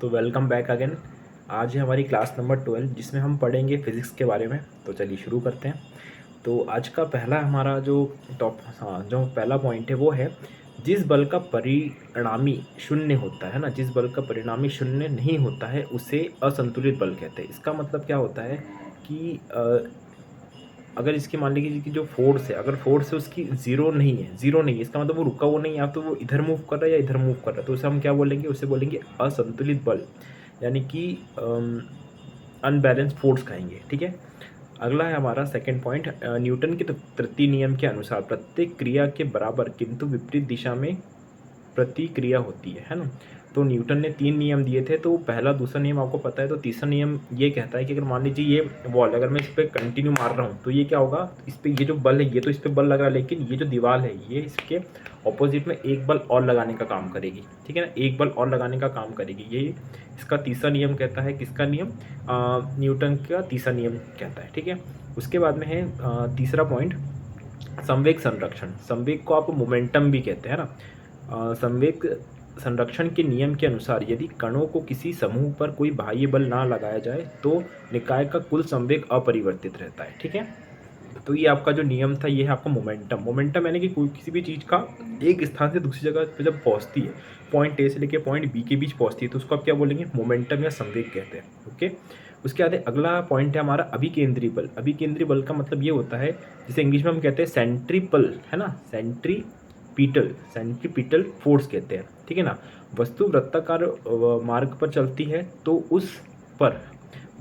तो welcome back again. आज है हमारी क्लास नंबर 12 जिसमें हम पढ़ेंगे फिज़िक्स के बारे में। तो चलिए शुरू करते हैं। तो आज का पहला हमारा जो जो पहला पॉइंट है वो है, जिस बल का परिणामी शून्य होता है ना, जिस बल का परिणामी शून्य नहीं होता है उसे असंतुलित बल कहते हैं। इसका मतलब क्या होता है कि अगर इसकी मान लीजिए कि जो फोर्स है, अगर फोर्स है उसकी ज़ीरो नहीं है, इसका मतलब वो रुका हुआ नहीं है, या तो वो इधर मूव कर रहा है या इधर मूव कर रहा है, तो उसे हम क्या बोलेंगे, उसे बोलेंगे असंतुलित बल, यानी कि अनबैलेंस फोर्स कहेंगे। ठीक है। अगला है हमारा सेकंड पॉइंट, न्यूटन के तृतीय नियम के अनुसार प्रत्येक क्रिया के बराबर किंतु विपरीत दिशा में प्रतिक्रिया होती है ना। तो न्यूटन ने 3 नियम दिए थे, तो पहला दूसरा नियम आपको पता है। तो तीसरा नियम ये कहता है कि अगर मान लीजिए ये बॉल, अगर मैं इस पर कंटिन्यू मार रहा हूँ तो ये क्या होगा, इस पर ये जो बल है ये तो इस पर बल लग रहा है, लेकिन ये जो दीवार है ये इसके ऑपोजिट में एक बल और लगाने का काम करेगी। ठीक है ना, एक बल और लगाने का काम करेगी। ये इसका तीसरा नियम कहता है। किसका नियम? न्यूटन का तीसरा नियम कहता है। ठीक है। उसके बाद में है तीसरा पॉइंट, संवेग संरक्षण। संवेग को आप मोमेंटम भी कहते हैं ना। संवेग संरक्षण के नियम के अनुसार यदि कणों को किसी समूह पर कोई बाह्य बल ना लगाया जाए तो निकाय का कुल संवेग अपरिवर्तित रहता है। ठीक है। तो ये आपका जो नियम था ये है आपका मोमेंटम। मोमेंटम यानी कि कोई किसी भी चीज़ का एक स्थान से दूसरी जगह पे जब पहुंचती है, पॉइंट ए से लेकर पॉइंट बी के बीच पहुंचती है, तो उसको आप क्या बोलेंगे? मोमेंटम या संवेग कहते हैं। ओके। उसके बाद अगला पॉइंट है हमारा अभिकेंद्री बल। अभिकेंद्री बल का मतलब ये होता है, जिसे इंग्लिश में हम कहते हैं सेंट्रीपल, है ना, सेंट्रीपिटल फोर्स कहते हैं। ठीक है ना। वस्तु वृत्ताकार मार्ग पर चलती है तो उस पर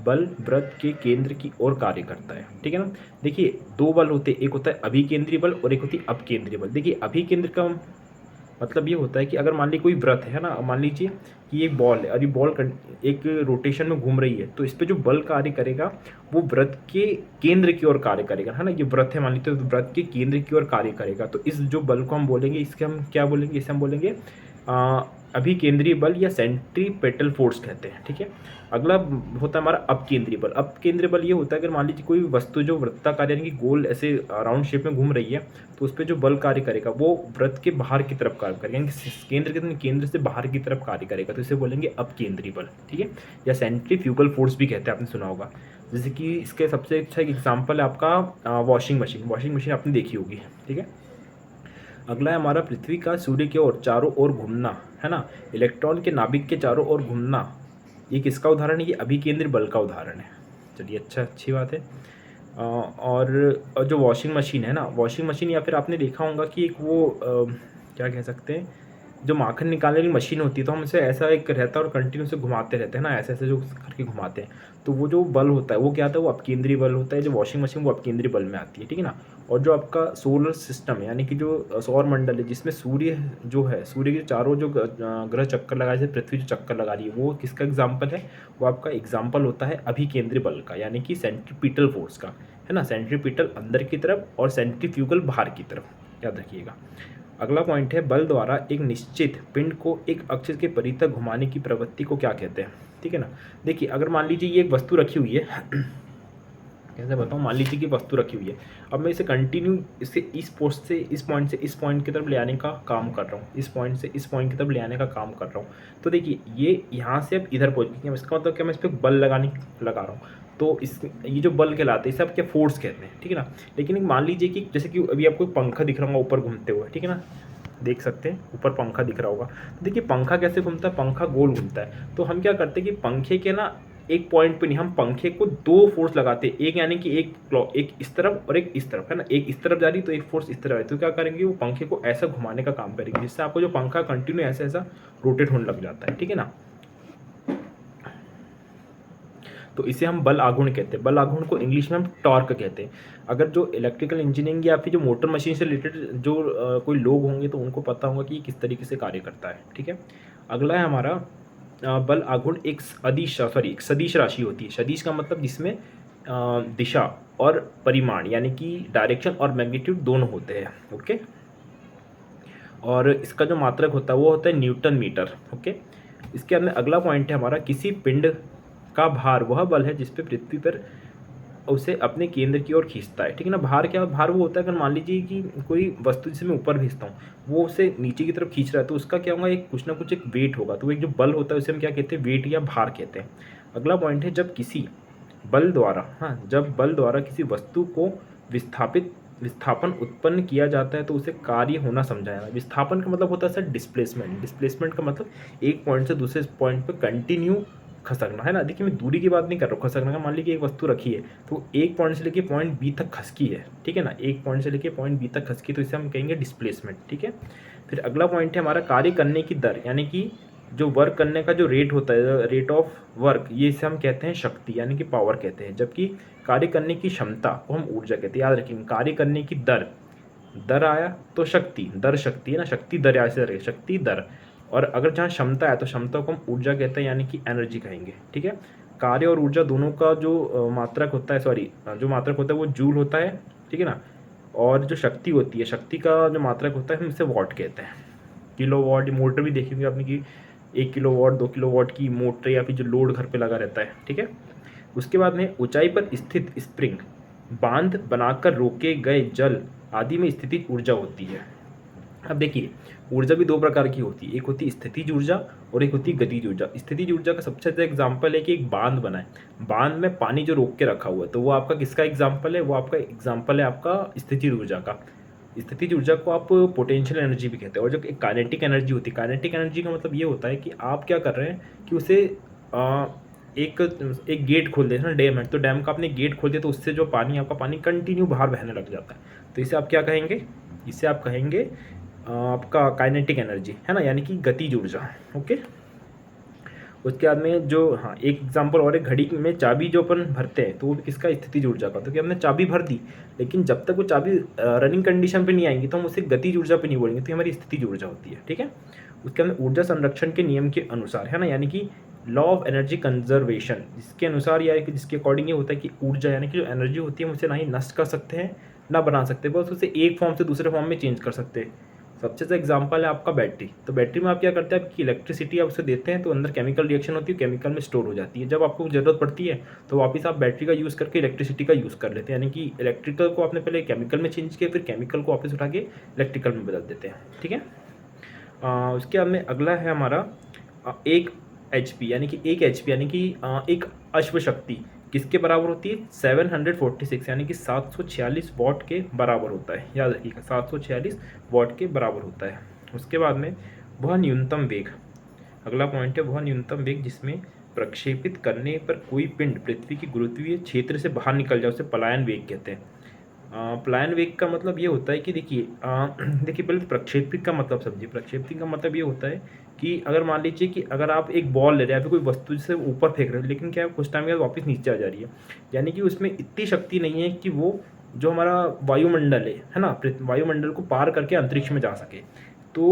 बल वृत्त के केंद्र की ओर कार्य करता है। ठीक है ना। देखिए दो बल होते हैं, एक होता है अभिकेंद्री बल और एक होती है अपकेंद्री बल। देखिए अभिकेंद्र का मतलब ये होता है कि अगर मान लीजिए कोई वृत्त है ना, मान लीजिए कि एक बॉल है, अभी बॉल एक रोटेशन में घूम रही है, तो इस पर जो बल कार्य करेगा वो वृत्त के केंद्र की ओर कार्य करेगा, है ना। ये वृत्त है मान लीजिए, तो वृत्त के केंद्र की ओर कार्य करेगा। तो इस जो बल को हम बोलेंगे, इसके हम क्या बोलेंगे? इसे हम बोलेंगे अभिकेंद्रीय बल या सेंट्रीपेटल फोर्स कहते हैं। ठीक है। अगला होता है हमारा अपकेंद्रीय बल। अपकेंद्रीय बल ये होता है, अगर मान लीजिए कोई वस्तु जो वृत्ताकार यानी कि गोल ऐसे राउंड शेप में घूम रही है, तो उस पर जो बल कार्य करेगा वो वृत्त के बाहर की तरफ कार्य करेगा, यानी कि केंद्र से बाहर की तरफ कार्य करेगा, तो इसे बोलेंगे अपकेंद्रीय बल। ठीक है। या सेंट्रीफ्यूगल फोर्स भी कहते हैं, आपने सुना होगा। जैसे कि इसके सबसे अच्छा एक एग्जाम्पल है आपका वॉशिंग मशीन। वॉशिंग मशीन आपने देखी होगी। ठीक है। अगला है हमारा पृथ्वी का सूर्य की ओर चारों ओर घूमना, है ना। इलेक्ट्रॉन के नाभिक के चारों ओर घूमना, ये किसका उदाहरण है? ये अभिकेंद्री बल का उदाहरण है। चलिए अच्छी बात है। और जो वॉशिंग मशीन है ना, वॉशिंग मशीन, या फिर आपने देखा होगा कि एक वो क्या कह सकते हैं, जो माखन निकालने की मशीन होती है, तो हम इसे ऐसा एक रहता है और कंटिन्यू से घुमाते रहते हैं ना, ऐसे ऐसे जो करके घुमाते हैं, तो वो जो बल होता है वो क्या आता है? वो अपकेंद्रीय बल होता है। जो वॉशिंग मशीन वो अपकेंद्रीय बल में आती है। ठीक है ना। और जो आपका सोलर सिस्टम है, यानी कि जो सौर मंडल है, जिसमें सूर्य जो है, सूर्य के चारों जो ग्रह चक्कर लगा रहे, पृथ्वी जो चक्कर लगा रही है, वो किसका एग्जाम्पल है? वो आपका एग्जाम्पल होता है अभिकेंद्रीय बल का, यानी कि सेंट्रीपिटल फोर्स का, है ना। सेंट्रीपिटल अंदर की तरफ और सेंट्रीफ्यूगल बाहर की तरफ, याद रखिएगा। अगला पॉइंट है, बल द्वारा एक निश्चित पिंड को एक अक्ष के परितः घुमाने की प्रवृत्ति को क्या कहते हैं? ठीक है ना। देखिए अगर मान लीजिए ये एक वस्तु रखी हुई है कैसे बताऊँ, मान लीजिए कि वस्तु रखी हुई है, अब मैं इसे कंटिन्यू इसे इस पोस्ट से इस पॉइंट से इस पॉइंट की तरफ ले आने का काम कर रहा हूँ, इस पॉइंट से इस पॉइंट की तरफ ले आने का काम कर रहा हूँ। तो देखिए ये यहाँ से अब इधर पहुँच गई, इसका मतलब क्या, मैं इस पर बल लगा रहा हूँ, तो इस ये जो बल कहलाते हैं इसे आप क्या फोर्स कहते हैं। ठीक है ना। लेकिन मान लीजिए कि जैसे कि अभी आपको पंखा दिख रहा होगा ऊपर घूमते हुए, ठीक है ना, देख सकते हैं ऊपर पंखा दिख रहा होगा। तो देखिए पंखा कैसे घूमता है, पंखा गोल घूमता है। तो हम क्या करते हैं कि पंखे के ना एक पॉइंट पे नहीं, हम पंखे को दो फोर्स लगाते हैं, एक यानी कि एक इस तरफ और एक इस तरफ, है ना। एक इस तरफ जा रही तो एक फोर्स इस तरफ है, तो क्या करेंगे, वो पंखे को ऐसा घुमाने का काम करेंगे, जिससे आपको जो पंखा कंटिन्यू ऐसा ऐसा रोटेट होने लग जाता है। ठीक है ना। तो इसे हम बल आघूर्ण कहते हैं। बल आघूर्ण को इंग्लिश में हम टॉर्क कहते हैं। अगर जो इलेक्ट्रिकल इंजीनियरिंग या फिर जो मोटर मशीन से रिलेटेड जो कोई लोग होंगे तो उनको पता होगा कि ये किस तरीके से कार्य करता है। ठीक है। अगला है हमारा बल आघूर्ण एक एक सदिश राशि होती है। सदिश का मतलब जिसमें दिशा और परिमाण, यानी कि डायरेक्शन और मैग्नीट्यूड दोनों होते हैं। ओके। और इसका जो मात्रक होता है वो होता है न्यूटन मीटर। ओके। इसके अंदर अगला पॉइंट है हमारा, किसी पिंड का भार वह बल है जिस पे पृथ्वी पर उसे अपने केंद्र की ओर खींचता है, ठीक है ना। भार क्या, भार वो होता है, अगर मान लीजिए कि कोई वस्तु जिसे मैं ऊपर भेजता हूँ वो उसे नीचे की तरफ खींच रहा है, तो उसका क्या होगा, एक कुछ ना कुछ एक वेट होगा, तो एक जो बल होता है उसे हम क्या कहते हैं, वेट या भार कहते हैं। अगला पॉइंट है, जब किसी बल द्वारा, हाँ, जब बल द्वारा किसी वस्तु को विस्थापन उत्पन्न किया जाता है तो उसे कार्य होना समझा जाना। विस्थापन का मतलब होता है सर डिस्प्लेसमेंट। डिस्प्लेसमेंट का मतलब एक पॉइंट से दूसरे पॉइंट पे कंटिन्यू खसकना, है ना। देखिए मैं दूरी की बात नहीं कर रहा हूँ, खसकना का मान लीजिए एक वस्तु रखी है तो एक पॉइंट से लेके पॉइंट बी तक खसकी है, ठीक है ना, एक पॉइंट से लेके पॉइंट बी तक खसकी, तो इसे हम कहेंगे डिस्प्लेसमेंट, ठीक है। फिर अगला पॉइंट है हमारा कार्य करने की दर, यानी कि जो वर्क करने का जो रेट होता है, रेट ऑफ वर्क, ये इसे हम कहते हैं शक्ति यानी कि पावर कहते हैं। जबकि कार्य करने की क्षमता को हम ऊर्जा कहते हैं। याद रखेंगे, कार्य करने की दर, दर आया तो शक्ति, दर शक्ति है ना, शक्ति दर ऐसे रहे, शक्ति दर। और अगर जहाँ क्षमता है तो क्षमता को हम ऊर्जा कहते हैं यानी कि एनर्जी कहेंगे, ठीक है। कार्य और ऊर्जा दोनों का जो मात्रक होता है, सॉरी, जो मात्रक होता है वो जूल होता है, ठीक है ना। और जो शक्ति होती है, शक्ति का जो मात्रक होता है हम इसे वॉट कहते हैं। किलो वॉट, मोटर भी देखेंगे आपने कि 1 किलोवाट 2 किलोवाट की मोटर या फिर जो लोड घर पे लगा रहता है, ठीक है। उसके बाद में ऊंचाई पर स्थित स्प्रिंग, बांध बनाकर रोके गए जल आदि में स्थितिज ऊर्जा होती है। अब देखिए ऊर्जा भी दो प्रकार की होती है, एक होती है स्थितिज ऊर्जा और एक होती है गतिज ऊर्जा। स्थितिज ऊर्जा का सबसे अच्छा एग्जाम्पल है कि एक बांध बना है, बांध में पानी जो रोक के रखा हुआ है, तो वो आपका किसका एग्जाम्पल है, वो आपका एग्जाम्पल है आपका स्थितिज ऊर्जा का। स्थितिज ऊर्जा को आप पोटेंशियल एनर्जी भी कहते हैं। और जो एक काइनेटिक एनर्जी होती है, काइनेटिक एनर्जी का मतलब ये होता है कि आप क्या कर रहे हैं कि उसे एक एक गेट खोल देना, डैम है तो डैम का आपने गेट खोल दिया तो उससे जो पानी, आपका पानी कंटिन्यू बाहर बहने लग जाता है, तो इसे आप क्या कहेंगे, इसे आप कहेंगे आपका काइनेटिक एनर्जी, है ना, यानी कि गतिज ऊर्जा। ओके। उसके बाद में जो, हाँ, एक एग्जांपल और है, घड़ी में चाबी जो अपन भरते हैं तो वो भी किसका, स्थितिज ऊर्जा का। तो कि हमने चाबी भर दी लेकिन जब तक वो चाबी रनिंग कंडीशन पे नहीं आएंगी तो हम उसे गतिज ऊर्जा पे नहीं बोलेंगे, तो हमारी स्थितिज ऊर्जा होती है, ठीक है। उसके अंदर ऊर्जा संरक्षण के नियम के अनुसार, है ना, यानी कि लॉ ऑफ एनर्जी कंजर्वेशन, जिसके अनुसार या कि जिसके अकॉर्डिंग ये होता है कि ऊर्जा यानी कि जो एनर्जी होती है हम उसे ना ही नष्ट कर सकते हैं ना बना सकते, बस उसे एक फॉर्म से दूसरे फॉर्म में चेंज कर सकते हैं। सबसे अच्छा एग्जांपल है आपका बैटरी। तो बैटरी में आप क्या करते हैं, आपकी इलेक्ट्रिसिटी आप उसे देते हैं तो अंदर केमिकल रिएक्शन होती है, केमिकल में स्टोर हो जाती है। जब आपको ज़रूरत पड़ती है तो वापस आप बैटरी का यूज़ करके इलेक्ट्रिसिटी का यूज़ कर लेते हैं, यानी कि इलेक्ट्रिकल को आपने पहले केमिकल में चेंज किया, फिर केमिकल को वापस उठा के इलेक्ट्रिकल में बदल देते हैं, ठीक है। उसके बाद में अगला है हमारा 1 HP, यानी कि 1 HP यानी कि एक अश्व शक्ति किसके बराबर होती है, 746 यानी कि 746 वॉट के बराबर होता है। याद रखिएगा 746 वॉट के बराबर होता है। उसके बाद में वह न्यूनतम वेग, अगला पॉइंट है वह न्यूनतम वेग जिसमें प्रक्षेपित करने पर कोई पिंड पृथ्वी की गुरुत्वीय क्षेत्र से बाहर निकल जाए उसे पलायन वेग कहते हैं। पलायन वेग का मतलब ये होता है कि देखिए देखिए पहले तो प्रक्षेपित का मतलब समझिए। प्रक्षेपित का मतलब ये होता है कि अगर मान लीजिए कि अगर आप एक बॉल ले रहे हैं या फिर कोई वस्तु से ऊपर फेंक रहे हो, लेकिन क्या है कुछ टाइम के बाद वापस नीचे आ जा रही है, यानी कि उसमें इतनी शक्ति नहीं है कि वो जो हमारा वायुमंडल है ना, वायुमंडल को पार करके अंतरिक्ष में जा सके। तो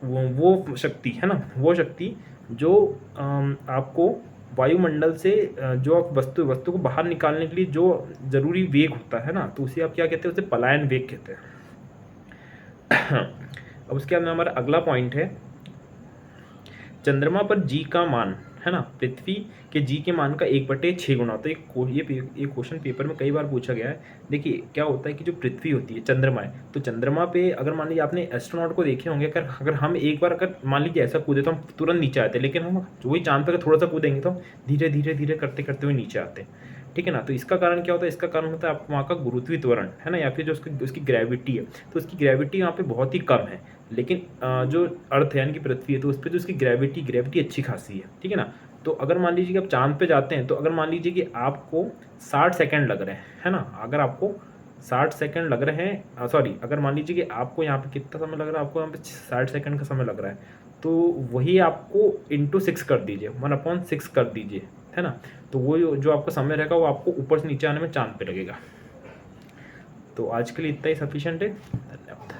वो शक्ति है ना, वो शक्ति जो आपको वायुमंडल से जो आप वस्तु को बाहर निकालने के लिए जो ज़रूरी वेग होता है ना, तो उसे आप क्या कहते हैं, उसे पलायन वेग कहते हैं। अब उसके बाद में हमारा अगला पॉइंट है, चंद्रमा पर जी का मान, है ना, पृथ्वी के जी के मान का 1/6 गुना होता है। ये क्वेश्चन पेपर में कई बार पूछा गया है। देखिए क्या होता है कि जो पृथ्वी होती है, चंद्रमा है, तो चंद्रमा पे अगर मान लीजिए आपने एस्ट्रोनॉट को देखे होंगे, अगर हम एक बार अगर मान लीजिए ऐसा कूदे तो हम तुरंत नीचे आते हैं, लेकिन हम वही चांद पर थोड़ा सा कूदेंगे तो हम धीरे धीरे धीरे करते करते हुए नीचे आते हैं, ठीक है ना। तो इसका कारण क्या होता है, इसका कारण होता है आपको वहाँ का गुरुत्वीय त्वरण, है ना, या फिर जो उसकी ग्रेविटी है, तो उसकी ग्रेविटी यहाँ पे बहुत ही कम है। लेकिन जो अर्थ है यानी कि पृथ्वी है, तो उस पर जो उसकी ग्रेविटी अच्छी खासी है, ठीक है ना। तो अगर मान लीजिए कि आप चांद पे जाते हैं, तो अगर मान लीजिए कि आपको 60 सेकंड लग रहे हैं, है ना, अगर आपको 60 सेकंड लग रहे हैं, सॉरी, अगर मान लीजिए कि आपको यहाँ पे कितना समय लग रहा है, आपको यहाँ पे 60 सेकंड का समय लग रहा है, तो वही आपको इंटू 6 कर दीजिए, 1/6 कर दीजिए, है ना। तो वो जो आपका समय रहेगा वो आपको ऊपर से नीचे आने में चांद पे लगेगा। तो आज के लिए इतना ही सफिशिएंट है। धन्यवाद।